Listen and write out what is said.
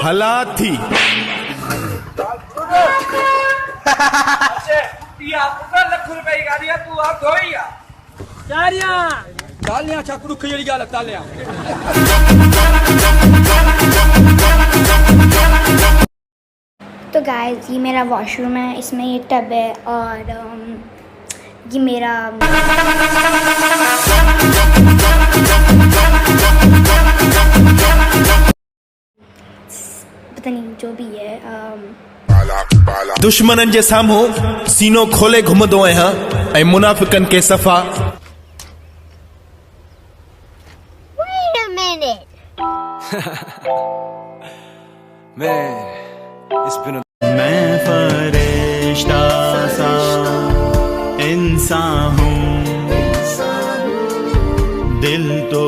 हालात थी। ਲੱਖ ਰੁਪਏ ਦੀ ਗਾੜੀ ਆ ਤੂੰ ਆਪ ਧੋਈ ਆ ਤਾਲੀਆਂ ਚੱਕਰੂ ਖੇੜੀ ਗੱਲ ਤਾਲੀਆਂ। तो गाइस ये मेरा वॉशरूम है, इसमें ये टब है और ये मेरा पता नहीं जो भी है। दुश्मनन जे साम्हूं सीनो खोले घुमंदो आहियां ऐं मुनाफ़िकन के सफ़ा। Wait a minute. मैं फरिश्ता सा इंसान हूँ, दिल तो